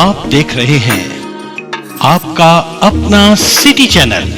आप देख रहे हैं आपका अपना सिटी चैनल।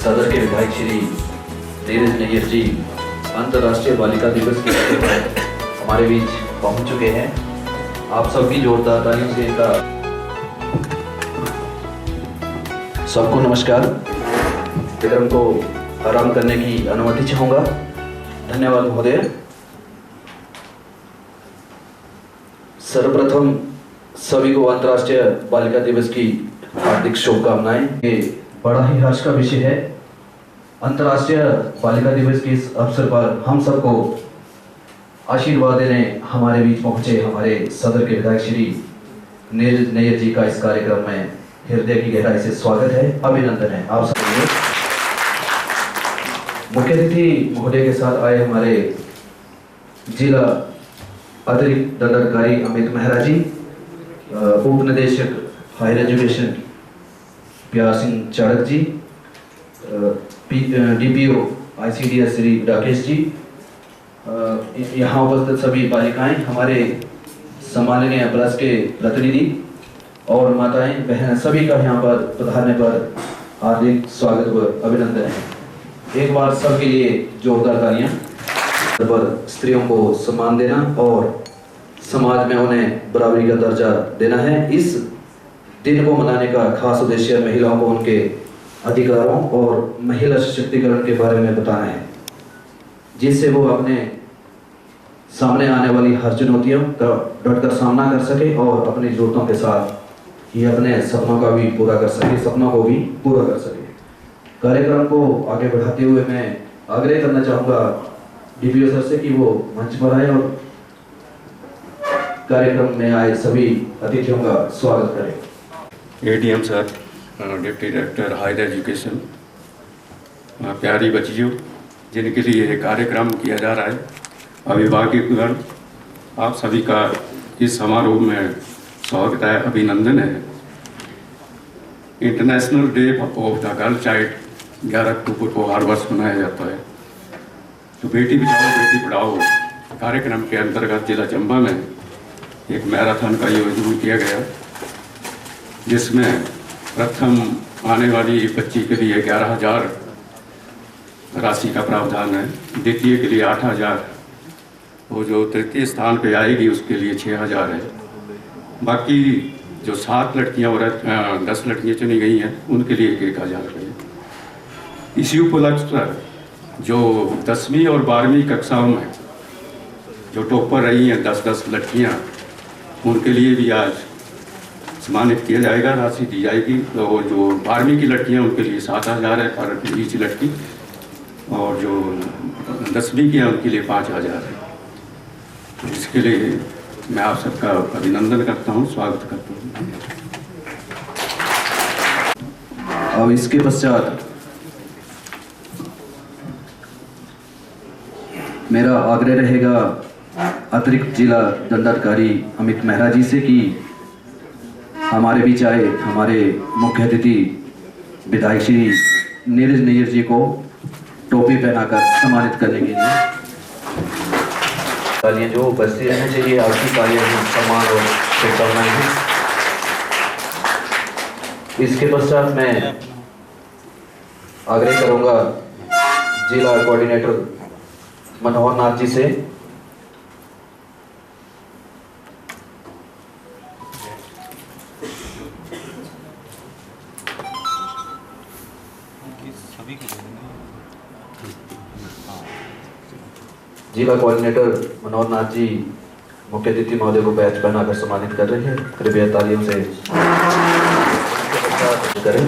सदर के विधायक श्री नीरज नैयर जी अंतर्राष्ट्रीय बालिका दिवस के अवसर पर हमारे बीच पहुंच चुके हैं। आप सबकी जोरदार तालियों से इनका सबको नमस्कार। कार्यक्रम को आराम करने की अनुमति चाहूंगा। धन्यवाद महोदय। सर्वप्रथम सभी को अंतर्राष्ट्रीय बालिका दिवस की हार्दिक शुभकामनाएं। ये बड़ा ही हर्ष का विषय है। अंतर्राष्ट्रीय बालिका दिवस के इस अवसर पर हम सबको आशीर्वाद देने हमारे बीच पहुंचे हमारे सदर के विधायक श्री नीरज नैयर जी का इस कार्यक्रम में हृदय की गहराई से स्वागत है, अभिनंदन है आप सबके। मुख्य अतिथि महोदय के साथ आए हमारे जिला अतिरिक्त दंडाधिकारी अमित मेहरा जी, उप निदेशक हायर एजुकेशन प्यार सिंह चाड़क जी, डीपीओ आईसीडीएस श्री राकेश जी, यहाँ उपस्थित सभी बालिकाएं, हमारे सम्माननीय प्रेस के प्रतिनिधि और माताएं बहनें, सभी का यहाँ पर पधारने पर हार्दिक स्वागत व अभिनंदन है। एक बार सबके लिए जोरदार तालियां। पर स्त्रियों को सम्मान देना और समाज में उन्हें बराबरी का दर्जा देना है। इस दिन को मनाने का खास उद्देश्य महिलाओं को उनके अधिकारों और महिला सशक्तिकरण के बारे में बताना है, जिससे वो अपने सामने आने वाली हर चुनौतियों का डटकर सामना कर सके और अपनी जरूरतों के साथ ये अपने सपनों का भी पूरा कर सके, सपनों को भी पूरा कर सके। कार्यक्रम को आगे बढ़ाते हुए मैं आग्रह करना चाहूँगा डीपीओ सर से कि वो मंच पर आए और कार्यक्रम में आए सभी अतिथियों का स्वागत करें। ADM sir, deputy director higher education, प्यारी बच्चियों जिनके लिए ये कार्यक्रम किया जा रहा है, अभिभावकगण, आप सभी का इस समारोह में स्वागत है, अभिनंदन है। International day of the girl child 11 अक्टूबर को हर वर्ष मनाया जाता है। तो बेटी बचाओ बेटी पढ़ाओ कार्यक्रम के अंतर्गत जिला चंबा में एक मैराथन का आयोजन किया गया, जिसमें प्रथम आने वाली बच्ची के लिए 11,000 राशि का प्रावधान है, द्वितीय के लिए 8,000, वो जो तृतीय स्थान पे आएगी उसके लिए 6,000 है। बाकी जो 7 लड़कियां और 10 लड़कियां चुनी गई हैं उनके लिए 1,000 रुपये। इसी उपलक्ष्य पर जो 10वीं और 12वीं कक्षाओं में जो टॉपर रही हैं 10-10 लड़कियां, उनके लिए भी आज सम्मानित किया जाएगा, राशि दी जाएगी। तो जो 12वीं की लड़कियां उनके लिए 7,000 है पर ईच लड़की, और जो 10वीं की हैं उनके लिए 5,000 है। तो इसके लिए मैं आप सबका अभिनंदन करता हूं, स्वागत करता हूं। अब इसके पश्चात मेरा आग्रह रहेगा अतिरिक्त जिला दंडाधिकारी अमित मेहरा जी से कि हमारे बीच आए हमारे मुख्य अतिथि विधायक श्री नीरज नैयर जी को टोपी पहनाकर सम्मानित करने के लिए तालियां जो उपस्थित रहना चाहिए। आपकी तालियां सम्मान और शुभकामनाएं हैं। इसके पश्चात मैं आग्रह करूंगा जिला कोऑर्डिनेटर मनोहर नाथ जी से जिला कोऑर्डिनेटर मनोहर नाथ जी मुख्य अतिथि महोदय को बैच पहनाकर सम्मानित कर रहे हैं। कृपया तालियों से करें।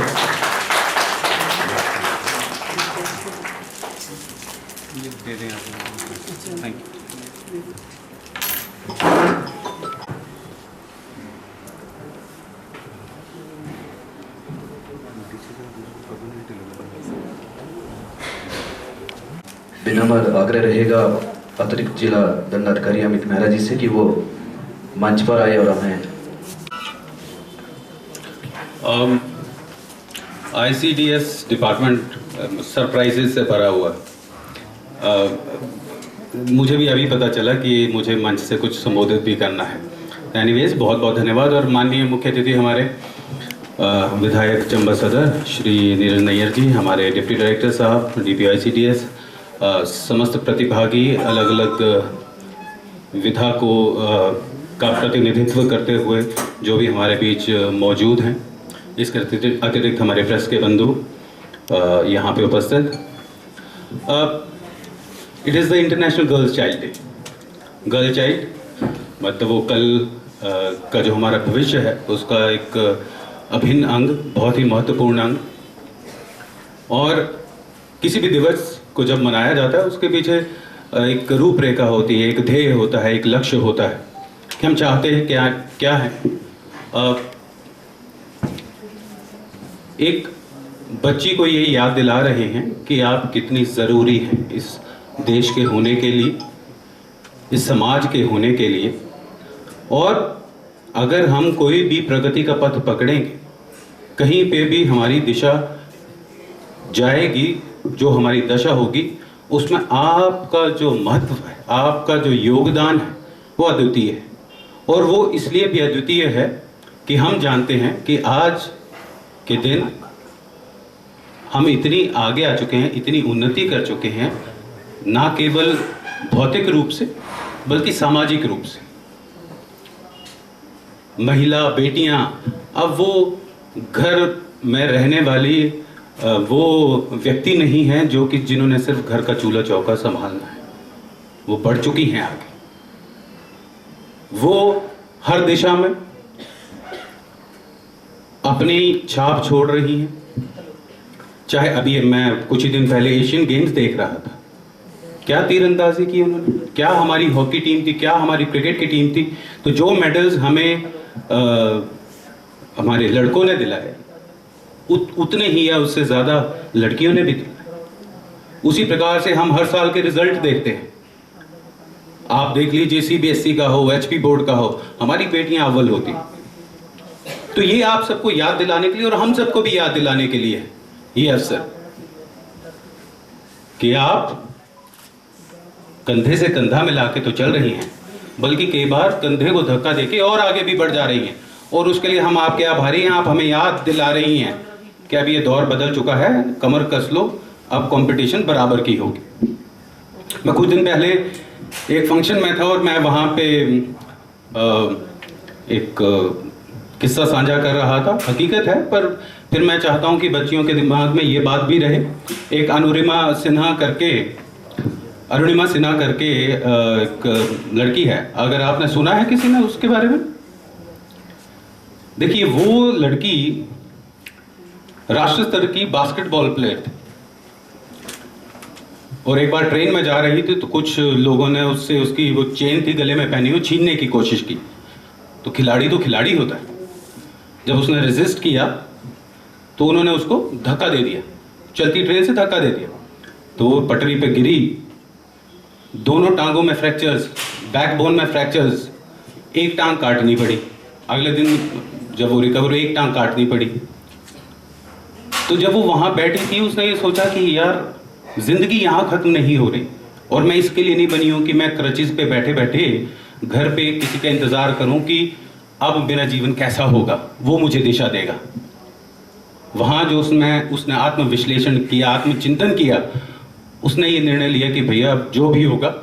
विनम्र आग्रह रहेगा अतिरिक्त जिला दंडाधिकारी अमित मेहरा जी से कि वो मंच पर आए और हमें ICDS डिपार्टमेंट सरप्राइजेस से भरा हुआ। मुझे भी अभी पता चला कि मुझे मंच से कुछ संबोधित भी करना है। एनीवेज बहुत बहुत धन्यवाद। और माननीय मुख्य अतिथि हमारे विधायक चंबा सदर श्री नीरज नैयर जी, हमारे डिप्टी डायरेक्टर साहब DP ICDS, समस्त प्रतिभागी अलग अलग विधा को का प्रतिनिधित्व करते हुए जो भी हमारे बीच मौजूद हैं, इसके अतिरिक्त हमारे प्रेस के बंधु यहाँ पे उपस्थित। It is the international girls child day. Girl child मतलब वो कल का जो हमारा भविष्य है उसका एक अभिन्न अंग, बहुत ही महत्वपूर्ण अंग। और किसी भी दिवस को जब मनाया जाता है उसके पीछे एक रूपरेखा होती है, एक ध्येय होता है, एक लक्ष्य होता है कि हम चाहते हैं क्या क्या है। एक बच्ची को ये याद दिला रहे हैं कि आप कितनी ज़रूरी हैं इस देश के होने के लिए, इस समाज के होने के लिए। और अगर हम कोई भी प्रगति का पथ पकड़ेंगे, कहीं पे भी हमारी दिशा जाएगी, जो हमारी दशा होगी, उसमें आपका जो महत्व है, आपका जो योगदान है वो अद्वितीय है। और वो इसलिए भी अद्वितीय है कि हम जानते हैं कि आज के दिन हम इतनी आगे आ चुके हैं, इतनी उन्नति कर चुके हैं, ना केवल भौतिक रूप से बल्कि सामाजिक रूप से। महिला बेटियां अब वो घर में रहने वाली वो व्यक्ति नहीं हैं जो कि जिन्होंने सिर्फ घर का चूल्हा चौका संभालना है। वो बढ़ चुकी हैं आगे, वो हर दिशा में अपनी छाप छोड़ रही हैं। चाहे अभी मैं कुछ ही दिन पहले एशियन गेम्स देख रहा था, क्या तीरंदाजी की उन्होंने, क्या हमारी हॉकी टीम थी, क्या हमारी क्रिकेट की टीम थी। तो जो मेडल्स हमें हमारे लड़कों ने दिलाए, उतने ही या उससे ज़्यादा लड़कियों ने भी दिलाए। उसी प्रकार से हम हर साल के रिजल्ट देखते हैं। आप देख लीजिए CBSE का हो, HP बोर्ड का हो, हमारी बेटियां अव्वल होती। तो ये आप सबको याद दिलाने के लिए और हम सबको भी याद दिलाने के लिए है ये अवसर कि आप कंधे से कंधा मिला के तो चल रही हैं, बल्कि कई बार कंधे को धक्का देके और आगे भी बढ़ जा रही हैं। और उसके लिए हम आपके आभारी हैं। आप हमें याद दिला रही हैं कि अब ये दौर बदल चुका है, कमर कस लो, अब कंपटीशन बराबर की होगी। मैं कुछ दिन पहले एक फंक्शन में था और मैं वहाँ पे एक किस्सा साझा कर रहा था। हकीकत है, पर फिर मैं चाहता हूँ कि बच्चियों के दिमाग में ये बात भी रहे। एक अरुणिमा सिन्हा करके एक लड़की है, अगर आपने सुना है किसी ने उसके बारे में। देखिए, वो लड़की राष्ट्र स्तर की बास्केटबॉल प्लेयर थी और एक बार ट्रेन में जा रही थी तो कुछ लोगों ने उससे उसकी वो चेन थी गले में पहनी हुई छीनने की कोशिश की। तो खिलाड़ी होता है, जब उसने रेजिस्ट किया तो उन्होंने उसको धक्का दे दिया, चलती ट्रेन से धक्का दे दिया। तो वो पटरी पे गिरी दोनों टांगों में फ्रैक्चर्स, बैकबोन में फ्रैक्चर्स, एक टांग काटनी पड़ी। अगले दिन जब वो रिकवर हुई, एक टांग काटनी पड़ी। तो जब वो वहाँ बैठी थी, उसने ये सोचा कि यार जिंदगी यहाँ खत्म नहीं हो रही, और मैं इसके लिए नहीं बनी हूँ कि मैं क्रचिज़ पे बैठे बैठे घर पे किसी का इंतज़ार करूँ कि अब मेरा जीवन कैसा होगा, वो मुझे दिशा देगा। वहाँ जो उसने आत्मविश्लेषण किया, आत्मचिंतन किया, उसने ये निर्णय लिया कि भैया अब जो भी होगा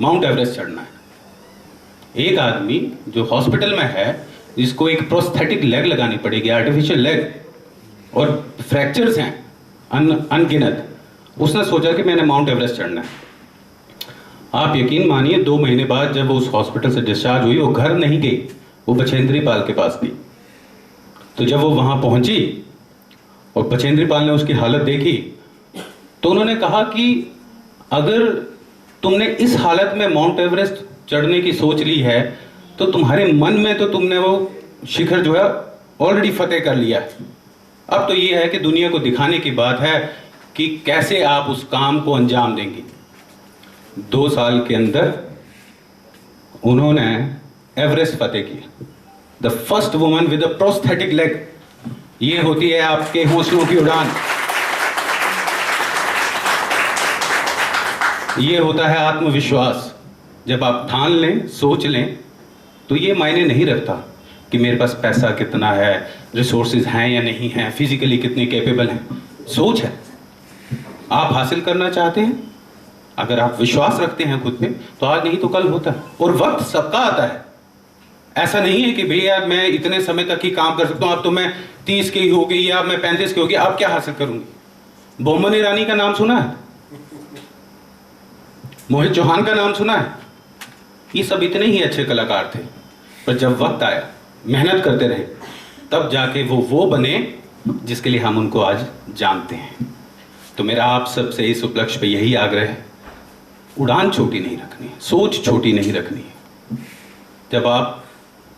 माउंट एवरेस्ट चढ़ना है। एक आदमी जो हॉस्पिटल में है, जिसको एक प्रोस्थेटिक लेग लगानी पड़ेगी, आर्टिफिशियल लेग, और फ्रैक्चर्स हैं अनगिनत, उसने सोचा कि मैंने माउंट एवरेस्ट चढ़ना है। आप यकीन मानिए 2 महीने बाद जब वो उस हॉस्पिटल से डिस्चार्ज हुई, वो घर नहीं गई, वो बछेंद्री पाल के पास गई। तो जब वो वहाँ पहुँची और बछेंद्री पाल ने उसकी हालत देखी, तो उन्होंने कहा कि अगर तुमने इस हालत में माउंट एवरेस्ट चढ़ने की सोच ली है, तो तुम्हारे मन में तो तुमने वो शिखर जो है ऑलरेडी फतेह कर लिया है। अब तो ये है कि दुनिया को दिखाने की बात है कि कैसे आप उस काम को अंजाम देंगे। 2 साल के अंदर उन्होंने एवरेस्ट फतेह किया। The first woman with a prosthetic leg. ये होती है आपके हौसलों की उड़ान, ये होता है आत्मविश्वास। जब आप ठान लें, सोच लें, तो ये मायने नहीं रखता कि मेरे पास पैसा कितना है, रिसोर्सेज हैं या नहीं हैं, फिजिकली कितने कैपेबल हैं। सोच है, आप हासिल करना चाहते हैं, अगर आप विश्वास रखते हैं खुद पे, तो आज नहीं तो कल होता है। और वक्त सबका आता है। ऐसा नहीं है कि भैया मैं इतने समय तक ही काम कर सकता हूँ, अब तो मैं 30 की हो गई या मैं 35 की हो गई, अब क्या हासिल करूंगी। बोमन ईरानी का नाम सुना है, मोहित चौहान का नाम सुना है, ये सब इतने ही अच्छे कलाकार थे, पर जब वक्त आया, मेहनत करते रहे, तब जाके वो बने जिसके लिए हम उनको आज जानते हैं। तो मेरा आप सबसे इस उपलक्ष्य पे यही आग्रह है, उड़ान छोटी नहीं रखनी है, सोच छोटी नहीं रखनी है। जब आप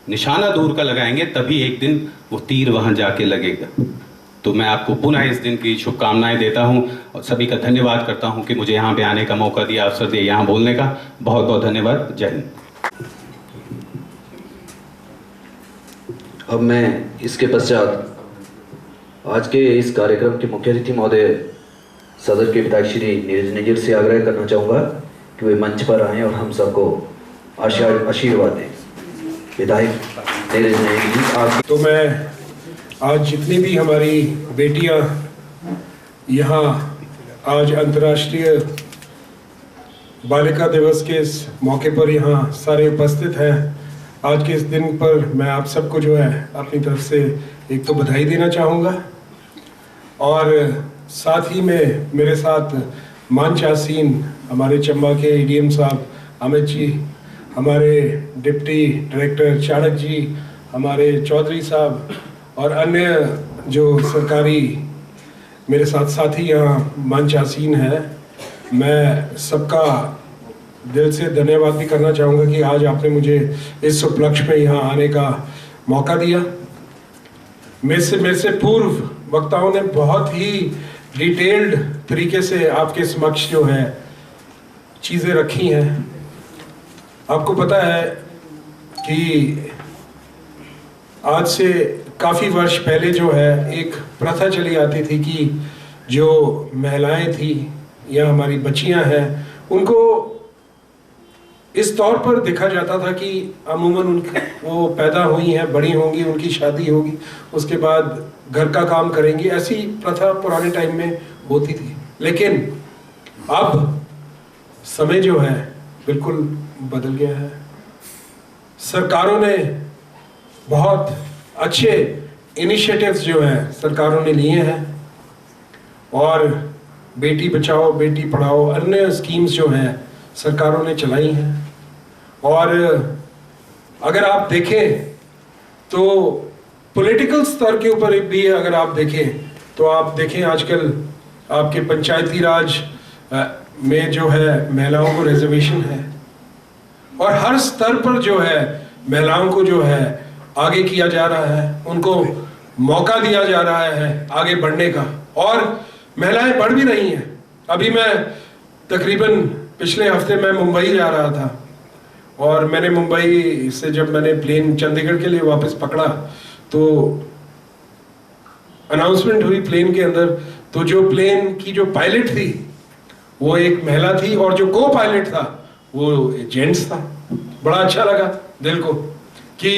निशाना दूर का लगाएंगे, तभी एक दिन वो तीर वहां जाके लगेगा। तो मैं आपको पुनः इस दिन की शुभकामनाएं देता हूं और सभी का धन्यवाद करता हूं कि मुझे यहाँ पे आने का मौका दिया, अवसर दिया यहाँ बोलने का। बहुत बहुत धन्यवाद। जय हिंद। अब मैं इसके पश्चात आज के इस कार्यक्रम के मुख्य अतिथि महोदय सदर के विधायक श्री नीरज निज्जर से आग्रह करना चाहूँगा कि वे मंच पर आएँ और हम सबको आशीर्वाद दें। विधायक नीरज निज्जर जी, आप। तो मैं आज जितनी भी हमारी बेटियां यहाँ आज अंतर्राष्ट्रीय बालिका दिवस के इस मौके पर यहाँ सारे उपस्थित हैं, आज के इस दिन पर मैं आप सबको जो है अपनी तरफ से एक तो बधाई देना चाहूँगा, और साथ ही में मेरे साथ मंच आसीन हमारे चंबा के एडीएम साहब अमित जी, हमारे डिप्टी डायरेक्टर चाणक जी, हमारे चौधरी साहब और अन्य जो सरकारी मेरे साथ साथी यहाँ मंच आसीन है। मैं सबका दिल से धन्यवाद भी करना चाहूँगा कि आज आपने मुझे इस उपलक्ष्य में यहाँ आने का मौका दिया। मेरे से पूर्व वक्ताओं ने बहुत ही डिटेल्ड तरीके से आपके समक्ष जो है चीज़ें रखी हैं। आपको पता है कि आज से काफ़ी वर्ष पहले जो है एक प्रथा चली आती थी कि जो महिलाएं थी या हमारी बच्चियां हैं, उनको इस तौर पर देखा जाता था कि अमूमन वो पैदा हुई हैं, बड़ी होंगी, उनकी शादी होगी, उसके बाद घर का काम करेंगी, ऐसी प्रथा पुराने टाइम में होती थी। लेकिन अब समय जो है बिल्कुल बदल गया है। सरकारों ने बहुत अच्छे इनिशिएटिव्स जो हैं सरकारों ने लिए हैं, और बेटी बचाओ बेटी पढ़ाओ अन्य स्कीम्स जो हैं सरकारों ने चलाई हैं। और अगर आप देखें तो पॉलिटिकल स्तर के ऊपर भी अगर आप देखें तो आप देखें आजकल आपके पंचायती राज में जो है महिलाओं को रिजर्वेशन है, और हर स्तर पर जो है महिलाओं को जो है आगे किया जा रहा है, उनको मौका दिया जा रहा है आगे बढ़ने का, और महिलाएं बढ़ भी रही हैं। अभी मैं तकरीबन पिछले हफ्ते मैं मुंबई जा रहा था और मैंने मुंबई से जब मैंने प्लेन चंडीगढ़ के लिए वापस पकड़ा तो अनाउंसमेंट हुई प्लेन के अंदर, तो जो प्लेन की जो पायलट थी वो एक महिला थी और जो को पायलट था वो जेंट्स था। बड़ा अच्छा लगा दिल को कि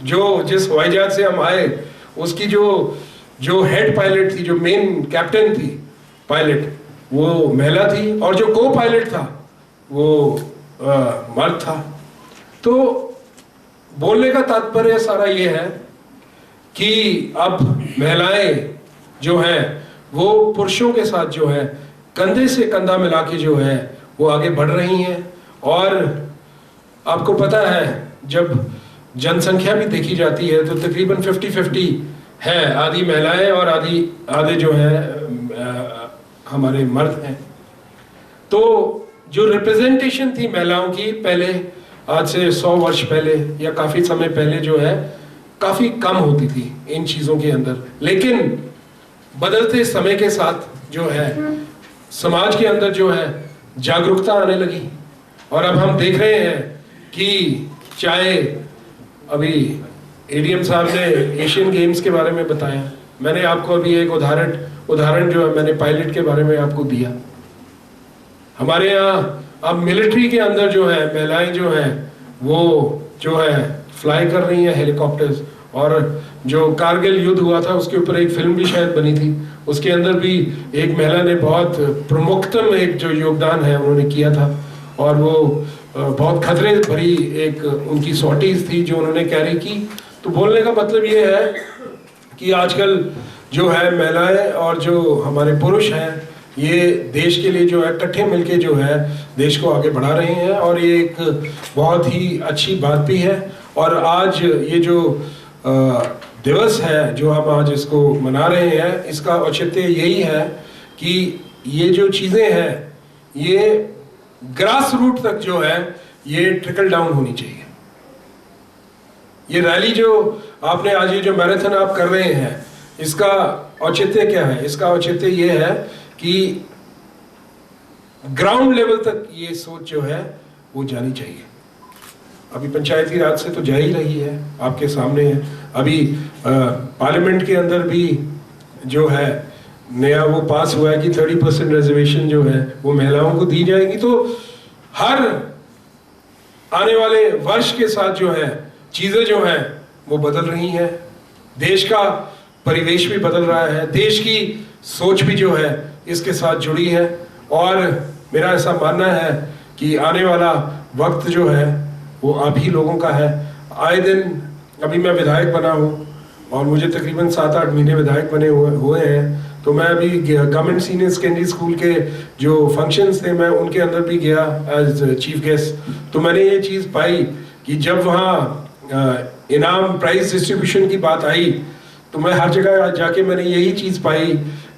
जिस हवाई जहाज से हम आए उसकी जो हेड पायलट थी, जो मेन कैप्टन थी पायलट, वो महिला थी और जो को पायलट था वो मर्द था। तो बोलने का तात्पर्य सारा ये है कि अब महिलाएं जो हैं वो पुरुषों के साथ जो है कंधे से कंधा मिला के जो है वो आगे बढ़ रही हैं। और आपको पता है जब जनसंख्या भी देखी जाती है तो तकरीबन 50-50 है, आधी महिलाएं और आधे जो है हमारे मर्द हैं। तो जो रिप्रेजेंटेशन थी महिलाओं की पहले, आज से 100 वर्ष पहले या काफी समय पहले जो है काफी कम होती थी इन चीजों के अंदर, लेकिन बदलते समय के साथ जो है समाज के अंदर जो है जागरूकता आने लगी। और अब हम देख रहे हैं कि चाहे अभी एडीएम साहब ने एशियन गेम्स के बारे में बताया, मैंने आपको अभी एक उदाहरण जो है मैंने पायलट के बारे में आपको दिया। हमारे यहाँ अब मिलिट्री के अंदर जो है महिलाएं जो है वो जो है फ्लाई कर रही हैं हेलीकॉप्टर्स, और जो कारगिल युद्ध हुआ था उसके ऊपर एक फिल्म भी शायद बनी थी, उसके अंदर भी एक महिला ने बहुत प्रमुखतम एक जो योगदान है उन्होंने किया था। और वो बहुत खतरे भरी एक उनकी सॉर्टीज थी जो उन्होंने कैरी की। तो बोलने का मतलब ये है कि आजकल जो है महिलाएं और जो हमारे पुरुष हैं ये देश के लिए जो है इकट्ठे मिलके जो है देश को आगे बढ़ा रहे हैं, और ये एक बहुत ही अच्छी बात भी है। और आज ये जो दिवस है जो हम आज इसको मना रहे हैं, इसका औचित्य यही है कि ये जो चीज़ें हैं ये ग्रास रूट तक जो है ये ट्रिकल डाउन होनी चाहिए। ये रैली जो आपने आज ये जो मैराथन आप कर रहे हैं इसका औचित्य क्या है? इसका औचित्य ये है कि ग्राउंड लेवल तक ये सोच जो है वो जानी चाहिए। अभी पंचायती राज से तो जा ही रही है, आपके सामने है। अभी पार्लियामेंट के अंदर भी जो है नया वो पास हुआ है कि 30% रिजर्वेशन जो है वो महिलाओं को दी जाएगी। तो हर आने वाले वर्ष के साथ जो है चीजें जो है वो बदल रही हैं, देश का परिवेश भी बदल रहा है, देश की सोच भी जो है इसके साथ जुड़ी है। और मेरा ऐसा मानना है कि आने वाला वक्त जो है वो आप ही लोगों का है। आए दिन अभी मैं विधायक बना हूँ और मुझे तकरीबन 7-8 महीने विधायक बने हुए हैं, तो मैं अभी गवर्नमेंट सीनियर सेकेंडरी स्कूल के जो फंक्शंस थे मैं उनके अंदर भी गया एज चीफ गेस्ट। तो मैंने ये चीज़ पाई कि जब वहाँ इनाम प्राइज डिस्ट्रीब्यूशन की बात आई तो मैं हर जगह जाके मैंने यही चीज़ पाई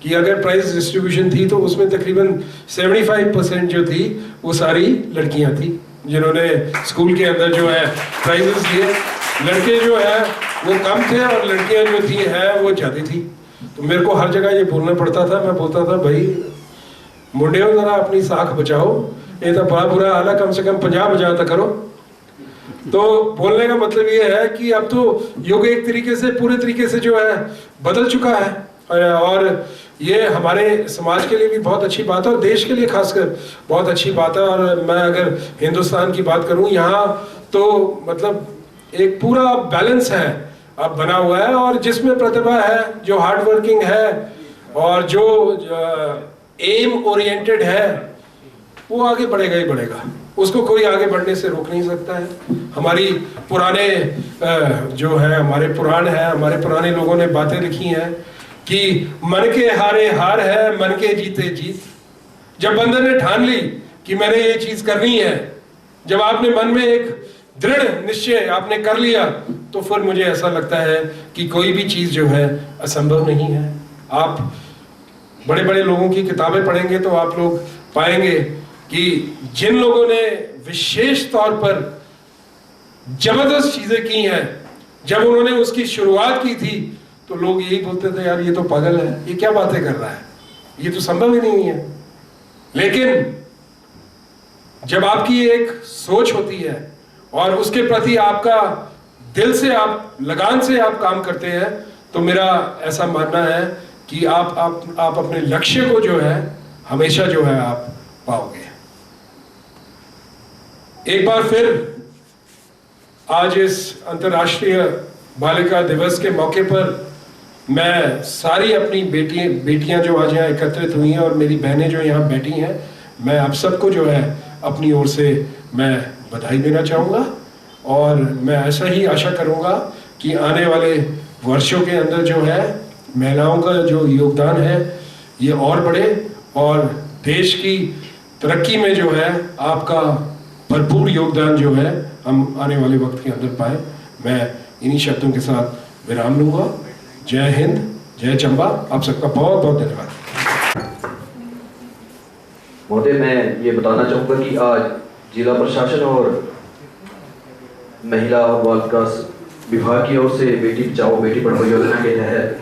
कि अगर प्राइज डिस्ट्रीब्यूशन थी तो उसमें तकरीबन 75% जो थी वो सारी लड़कियां थी जिन्होंने स्कूल के अंदर जो है प्राइजेस दिए। लड़के जो है वो कम थे और लड़कियां जो थी है वो ज़्यादा थी। तो मेरे को हर जगह ये बोलना पड़ता था, मैं बोलता था भाई मुंडियों जरा अपनी साख बचाओ, ये तो बड़ा बुरा हाल है, कम से कम 50 बजा तक करो। तो बोलने का मतलब ये है कि अब तो युग एक तरीके से पूरे तरीके से जो है बदल चुका है, और ये हमारे समाज के लिए भी बहुत अच्छी बात है और देश के लिए खासकर बहुत अच्छी बात है। और मैं अगर हिंदुस्तान की बात करूं यहाँ तो मतलब एक पूरा बैलेंस है अब बना हुआ है, और जिसमें प्रतिभा है, जो हार्ड वर्किंग है और जो एम ओरिएंटेड है वो आगे बढ़ेगा ही बढ़ेगा, उसको कोई आगे बढ़ने से रोक नहीं सकता है। हमारी पुराने जो है हमारे पुराण है, हमारे पुराने लोगों ने बातें लिखी हैं कि मन के हारे हार है, मन के जीते जीत। जब बंदर ने ठान ली कि मैंने ये चीज करनी है, जब आपने मन में एक दृढ़ निश्चय आपने कर लिया तो फिर मुझे ऐसा लगता है कि कोई भी चीज जो है असंभव नहीं है। आप बड़े बड़े लोगों की किताबें पढ़ेंगे तो आप लोग पाएंगे कि जिन लोगों ने विशेष तौर पर जबरदस्त चीजें की हैं, जब उन्होंने उसकी शुरुआत की थी तो लोग यही बोलते थे यार ये तो पागल है, ये क्या बातें कर रहा है, ये तो संभव ही नहीं है। लेकिन जब आपकी एक सोच होती है और उसके प्रति आपका दिल से आप लगान से आप काम करते हैं, तो मेरा ऐसा मानना है कि आप अपने लक्ष्य को जो है हमेशा जो है आप पाओगे। एक बार फिर आज इस अंतर्राष्ट्रीय बालिका दिवस के मौके पर मैं सारी अपनी बेटियां जो आज यहाँ एकत्रित हुई हैं और मेरी बहनें जो यहाँ बैठी हैं, मैं आप सबको जो है अपनी ओर से मैं बधाई देना चाहूँगा और मैं ऐसा ही आशा करूँगा कि आने वाले वर्षों के अंदर जो है महिलाओं का जो योगदान है ये और बढ़े और देश की तरक्की में जो है आपका भरपूर योगदान जो है हम आने वाले वक्त के अंदर पाए। मैं इन्हीं शब्दों के साथ विराम लूँगा। जय हिंद, जय चंबा। आप सबका बहुत बहुत धन्यवाद। महोदय, मैं ये बताना चाहूँगा कि आज जिला प्रशासन और महिला और बाल विकास विभाग की ओर से बेटी बचाओ बेटी पढ़ाओ योजना के तहत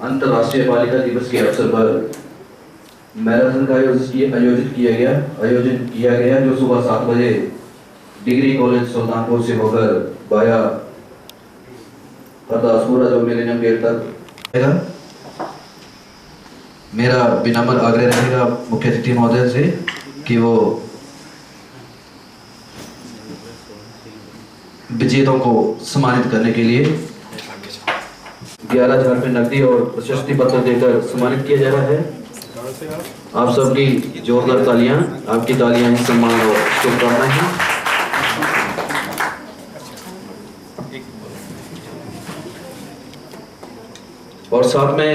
अंतर्राष्ट्रीय बालिका दिवस के अवसर पर मैराथन का आयोजन किया गया जो सुबह 7 बजे डिग्री कॉलेज सुल्तानपुर से होकर वाया हरदासपुरा जो मिलेनियम गेट तक रहेगा। मेरा विनम्र आग्रह रहेगा मुख्य अतिथि महोदय से कि वो विजेताओं को सम्मानित करने के लिए 11,000 रुपये नकदी और प्रशस्ति पत्र देकर सम्मानित किया जा रहा है। आप सबकी जोरदार तालियां, आपकी तालियां ही सम्मान और शुभकामनाएं हैं। और साथ में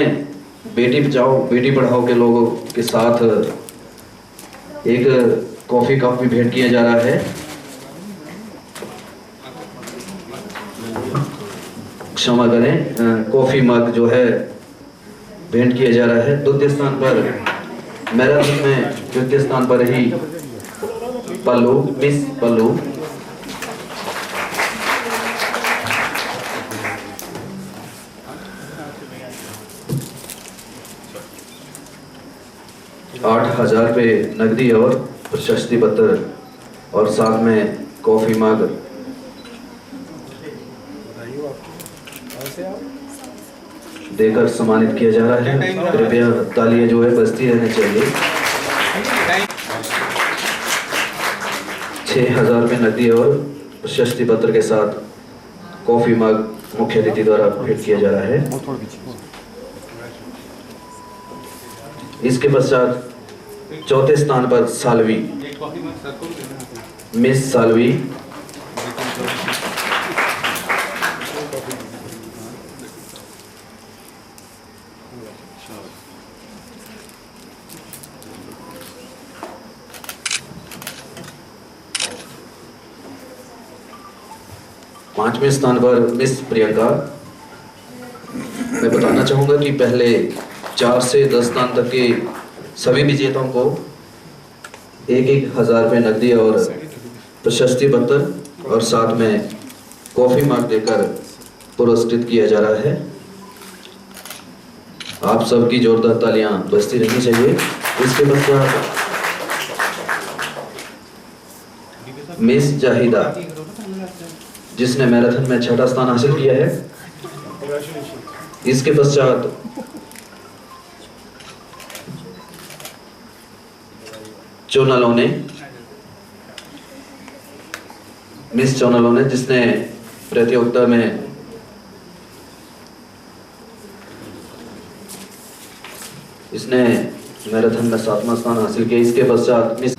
बेटी बचाओ बेटी पढ़ाओ के लोगों के साथ एक कॉफी कप भी भेंट किया जा रहा है। क्षमा करें, कॉफी मग जो है भेंट किया जा रहा है। द्वितीय स्थान पर मैराथन में द्वितीय स्थान पर ही पल्लू, मिस पल्लू। ₹8,000 नकदी और प्रशस्ति पत्र और साथ में कॉफी मग देकर सम्मानित किया जा रहा है। कृपया तालियां जो है बजती रहनी चाहिए। 6,000 रुपये नकदी और प्रशस्ति पत्र के साथ कॉफी मग मुख्य अतिथि द्वारा भेंट किया जा रहा है। इसके पश्चात चौथे स्थान पर सालवी, मिस सालवी। पांचवें स्थान पर मिस प्रियंका। मैं बताना चाहूँगा कि पहले 4 से 10 स्थान तक के सभी विजेताओं को 1,000 रुपये नकदी और प्रशस्ति पत्र और साथ में कॉफी मग देकर पुरस्कृत किया जा रहा है। आप सबकी जोरदार तालियां बजती रहनी चाहिए। इसके पश्चात मिस जाहिदा, जिसने मैराथन में 6ठा स्थान हासिल किया है। इसके पश्चात चोनालोने, मिस चोनालोने, जिसने प्रतियोगिता में इसने मैराथन में 7वां स्थान हासिल किया। इसके पश्चात मिस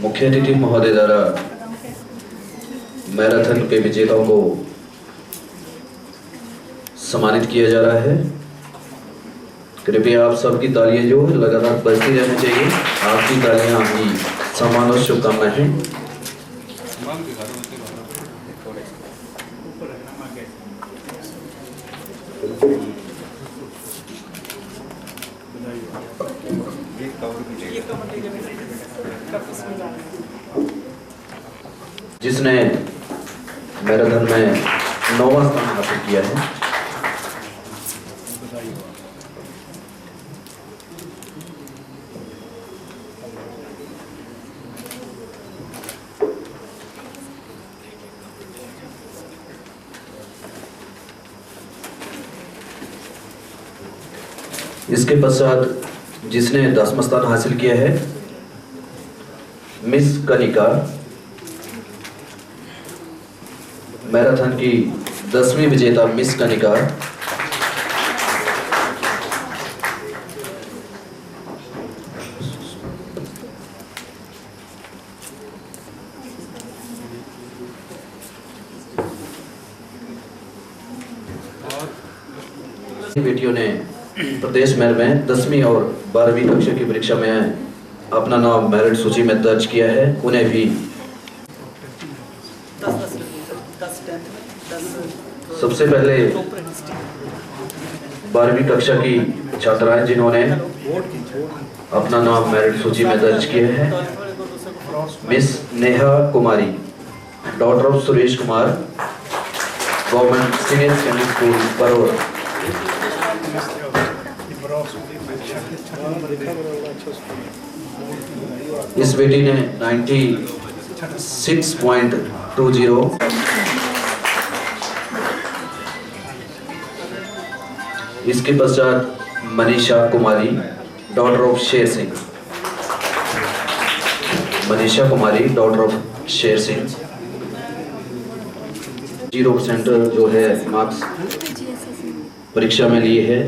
मुख्य अतिथि महोदय द्वारा मैराथन के विजेताओं को सम्मानित किया जा रहा है। कृपया आप सबकी तालियां जो है लगातार बजती रहनी चाहिए। आपकी तालियां ही सम्मान और शुभकामनाएं हैं। जिसने मैराथन में 9वां स्थान हासिल किया है। इसके पश्चात जिसने 10वां स्थान हासिल किया है मिस कनिका, मैराथन की 10वीं विजेता मिस कनिका। बेटियों ने प्रदेश भर में 10वीं और 12वीं कक्षा की परीक्षा में अपना नाम मेरिट सूची में दर्ज किया है। उन्हें भी सबसे पहले 12वीं कक्षा की छात्राएं जिन्होंने अपना नाम मेरिट सूची में दर्ज किया है, miss Neha Kumari, daughter of Suresh Kumar, government senior secondary school Baraur. इस बेटी ने 96.20। इसके पश्चात Manisha Kumari, daughter of Sher Singh, Manisha Kumari daughter of Sher Singh 0% जो है मार्क्स परीक्षा में लिए है।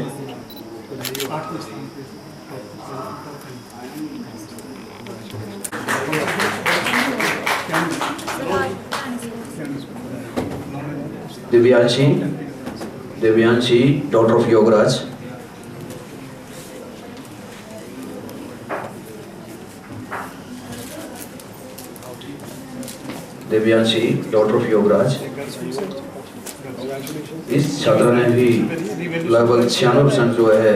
Divyanshi daughter of Yograj, Divyanshi daughter of Yograj. इस छात्रा ने भी लगभग 96% जो है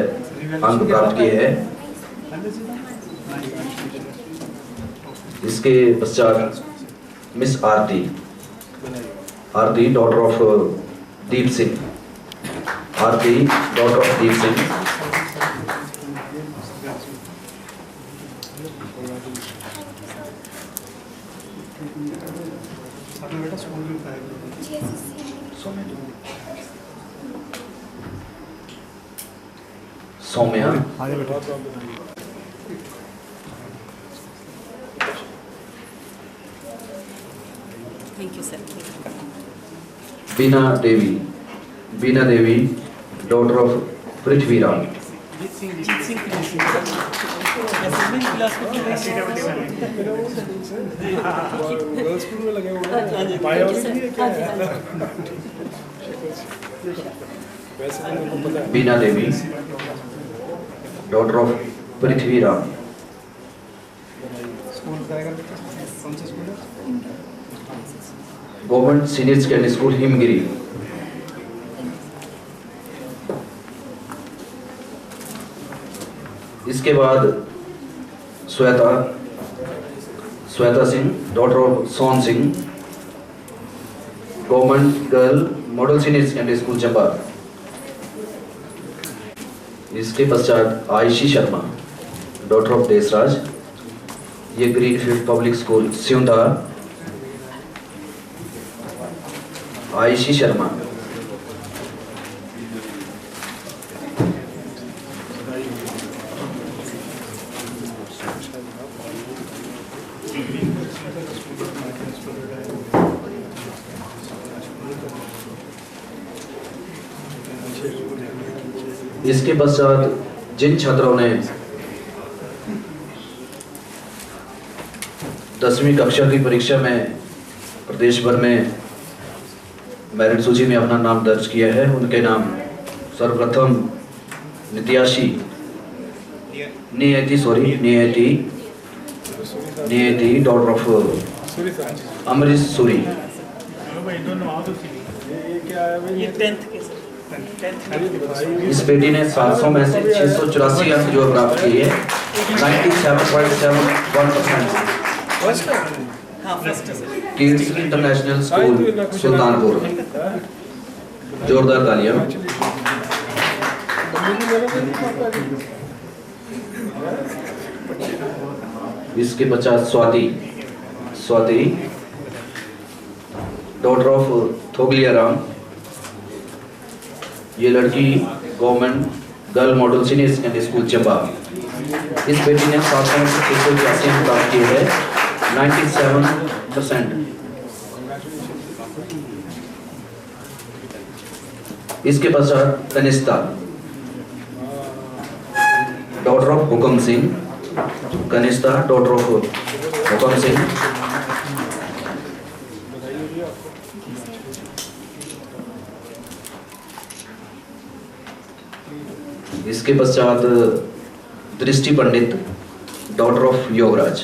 अंक प्राप्त किए हैं। इसके पश्चात miss Aarti, Aarti daughter of Deep Singh, Aarti daughter of Deep Singh. Saumya, thank you sir. Beena Devi, Beena Devi daughter of Prithviraj. Beena Devi daughter of Prithviraj. Government senior secondary school Himgiri. इसके बाद Shweta Singh daughter of Son Singh, government girl model senior secondary school Chamba. इसके पश्चात आयशी शर्मा डॉटर ऑफ देसराज, ये greenfield public school Siundha. Aayshi Sharma, इसके पश्चात जिन छात्रों ने 10वीं कक्षा की परीक्षा में प्रदेश भर में मेरिट सूची में अपना नाम दर्ज किया है, उनके नाम सर्वप्रथम नियति डॉटर ऑफ अमरीश सूरी। इस बेटी ने 700 में से 684 अंक जो प्राप्त किए हैं, 97.71%। Kids international school Sultanpur. जोरदार तालियां। इसके पश्चात स्वाति डॉटर ऑफ थोगलियाराम। ये लड़की government girl model senior secondary school Chamba. इस बेटी ने 781 अंक प्राप्त किए हैं, 97%। इसके पश्चात कनिष्ठा डॉटर ऑफ हुकम सिंह। कनिष्ठा डॉटर ऑफ हुकम सिंह। इसके पश्चात दृष्टि Pandit daughter of Yograj.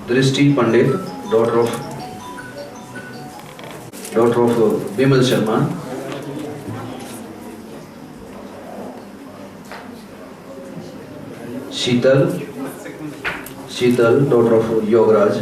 Drishti Pandit daughter of Vimal Sharma. Sheetal daughter of Yograj.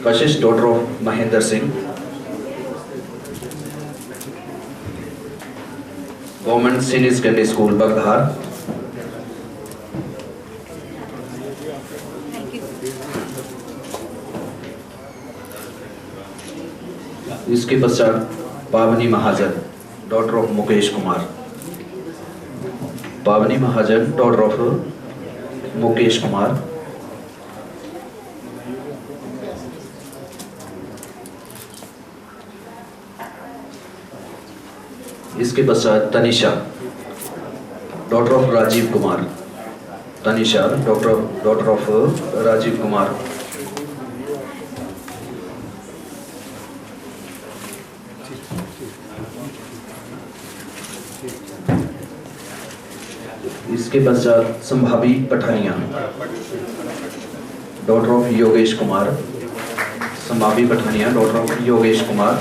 Kashish daughter of Mahendra Singh. Government senior secondary school Bagdhar. इसके पश्चात Pavani Mahajan daughter of Mukesh Kumar. Pavani Mahajan daughter of Mukesh Kumar. इसके पश्चात Tanisha daughter of Rajeev Kumar. Tanisha daughter of Rajeev Kumar. इसके पश्चात Sambhavi Pathania daughter of Yogesh Kumar. Sambhavi Pathania daughter of Yogesh Kumar.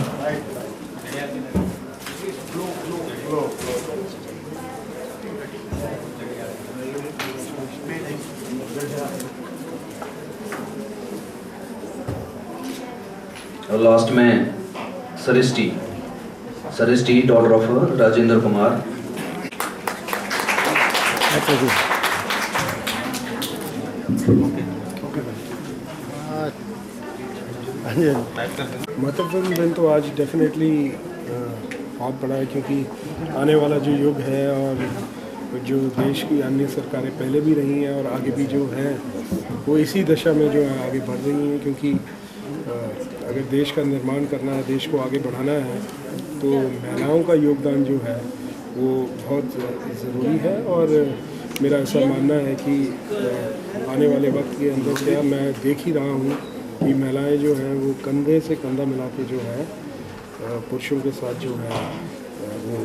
और लास्ट में सरिष्टि डॉटर ऑफ राजेंद्र कुमार। महत्वपूर्ण दिन तो आज डेफिनेटली बहुत बड़ा है, क्योंकि आने वाला जो युग है और जो देश की अन्य सरकारें पहले भी रही हैं और आगे भी जो हैं वो इसी दशा में जो है आगे बढ़ रही हैं। क्योंकि अगर देश का निर्माण करना है, देश को आगे बढ़ाना है, तो महिलाओं का योगदान जो है वो बहुत ज़रूरी है। और मेरा ऐसा मानना है कि आने वाले वक्त के अंदर क्या मैं देख ही रहा हूँ कि महिलाएं जो हैं वो कंधे से कंधा मिला के जो है पुरुषों के साथ जो है वो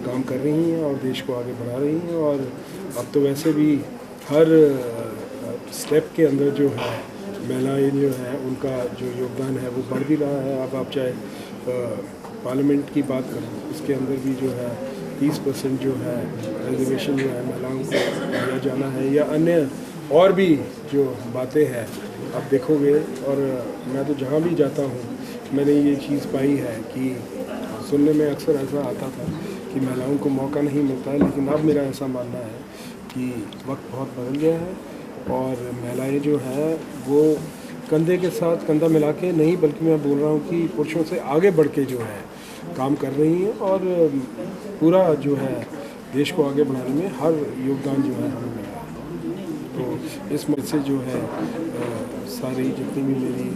काम कर रही हैं और देश को आगे बढ़ा रही हैं। और अब तो वैसे भी हर स्टेप के अंदर जो है महिलाएं जो है उनका जो योगदान है वो बढ़ भी रहा है। अब आप चाहे पार्लियामेंट की बात करें, उसके अंदर भी जो है 30% जो है रिजर्वेशन जो है महिलाओं को दिया जाना है, या अन्य और भी जो बातें हैं आप देखोगे। और मैं तो जहाँ भी जाता हूँ मैंने ये चीज़ पाई है कि सुनने में अक्सर ऐसा आता था कि महिलाओं को मौका नहीं मिलता है, लेकिन अब मेरा ऐसा मानना है कि वक्त बहुत बदल गया है और महिलाएं जो हैं वो कंधे के साथ कंधा मिला के नहीं, बल्कि मैं बोल रहा हूँ कि पुरुषों से आगे बढ़ के जो है काम कर रही हैं और पूरा जो है देश को आगे बढ़ाने में हर योगदान जो है हमें मिल रहा है। तो इस मत से जो है सारी जितनी भी मेरी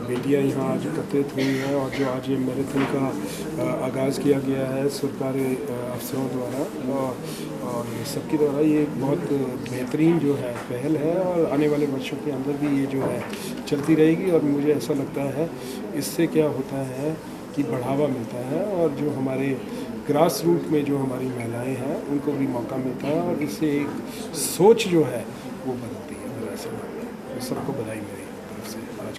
बेटियां यहाँ आज एकत्रित हुई हैं और जो आज ये मैराथन का आगाज़ किया गया है सरकारी अफसरों द्वारा और सबके द्वारा, ये एक बहुत बेहतरीन जो है पहल है और आने वाले वर्षों के अंदर भी ये जो है चलती रहेगी। और मुझे ऐसा लगता है इससे क्या होता है कि बढ़ावा मिलता है और जो हमारे ग्रास रूट में जो हमारी महिलाएं हैं उनको भी मौका मिलता है और इससे एक सोच जो है वो बदलती है। मेरा ऐसा मानना है। सबको बधाई मेरी तरफ से। आज